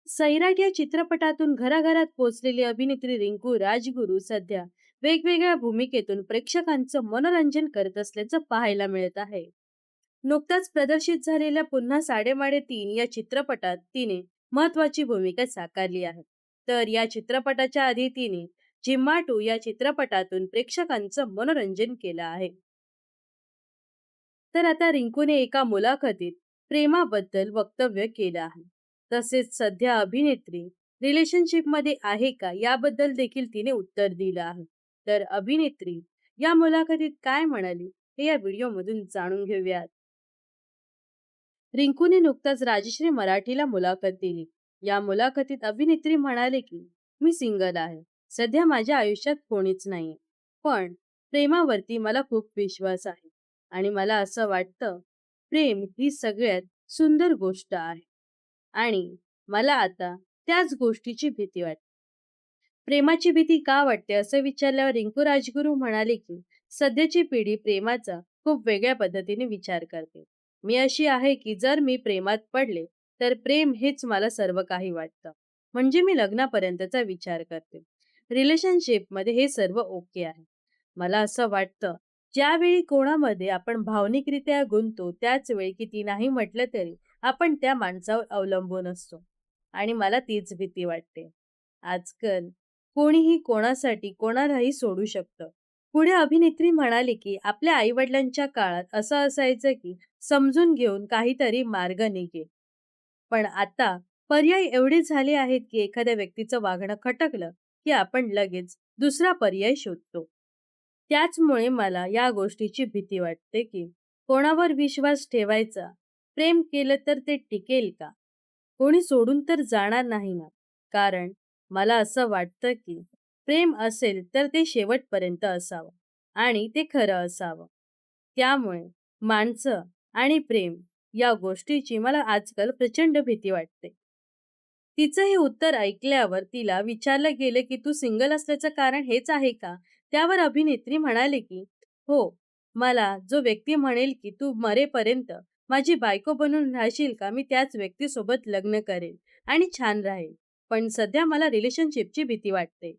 सैराट या चित्रपटातून घराघरात पोहोचलेली अभिनेत्री रिंकू राजगुरू सध्या वेगवेगळ्या भूमिकेतून प्रेक्षकांचं मनोरंजन करत असल्याचं पाहायला मिळत आहे. नुकताच प्रदर्शित झालेल्या पुन्हा साडेमाडे 3 या चित्रपटात तिने महत्वाची भूमिका साकारली आहे. तर या चित्रपटाच्या आधी तिने झिम्मा 2 या चित्रपटातून प्रेक्षकांचं मनोरंजन केलं आहे. तर आता रिंकूने एका मुलाखतीत प्रेमाबद्दल वक्तव्य केलं आहे. तसेच सध्या अभिनेत्री रिलेशनशिपमध्ये आहे का याबद्दल देखील तिने उत्तर दिलं आहे. तर अभिनेत्री या मुलाखतीत काय म्हणाली हे या व्हिडिओमधून जाणून घेऊयात. रिंकूने नुकताच राजश्री मराठीला मुलाखत दिली. या मुलाखतीत अभिनेत्री म्हणाले की मी सिंगल आहे. सध्या माझ्या आयुष्यात कोणीच नाहीये. पण प्रेमावरती मला खूप विश्वास आहे आणि मला असं वाटतं प्रेम ही सगळ्यात सुंदर गोष्ट आहे आणि मला आता त्याच गोष्टीची भीती वाटते. प्रेमाची भीती का वाटते असं विचारल्यावर रिंकू राजगुरू म्हणाले की सध्याची पिढी प्रेमाचा खूप वेगळ्या पद्धतीने विचार करते. मी अशी आहे की जर मी प्रेमात पडले तर प्रेम हेच मला सर्व काही वाटतं. म्हणजे मी लग्नापर्यंतचा विचार करते. रिलेशनशिपमध्ये हे सर्व ओके आहे. मला असं वाटतं ज्यावेळी कोणामध्ये आपण भावनिकरित्या गुंततो त्याच वेळी किती नाही म्हटलं तरी आपण त्या माणसावर अवलंबून असतो आणि मला तीच भीती वाटते. आजकाल कोणीही कोणासाठी कोणालाही सोडू शकतं. पुढे अभिनेत्री म्हणाली की आपल्या आईवडिलांच्या काळात असं असायचं की समजून घेऊन काहीतरी मार्ग निघेल. पण आता पर्याय एवढे झाले आहेत की एखाद्या व्यक्तीचं वागणं खटकलं की आपण लगेच दुसरा पर्याय शोधतो. त्याचमुळे मला या गोष्टीची भीती वाटते की कोणावर विश्वास ठेवायचा? प्रेम केलं तर ते टिकेल का? कोणी सोडून तर जाणार नाही ना? कारण मला असं वाटतं की प्रेम असेल तर ते शेवटपर्यंत असावं आणि ते खरं असावं. त्यामुळे माणसं आणि प्रेम या गोष्टीची मला आजकाल प्रचंड भीती वाटते. तिचं हे उत्तर ऐकल्यावर तिला विचारलं गेलं की तू सिंगल असल्याचं कारण हेच आहे का? त्यावर अभिनेत्री म्हणाले की हो, मला जो व्यक्ती म्हणेल की तू मरेपर्यंत माझी बायको बनून राहशील का, मी त्याच व्यक्तीसोबत लग्न करेल आणि छान राहील. पण सध्या मला रिलेशनशिपची भीती वाटते.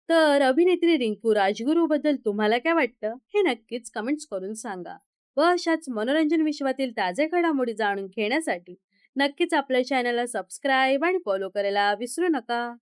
तर अभिनेत्री रिंकू राजगुरूबद्दल तुम्हाला काय वाटतं हे नक्कीच कमेंट्स करून सांगा. व अशाच मनोरंजन विश्वातील ताज्या घडामोडी जाणून घेण्यासाठी नक्कीच आपल्या चॅनलला सबस्क्राईब आणि फॉलो करायला विसरू नका.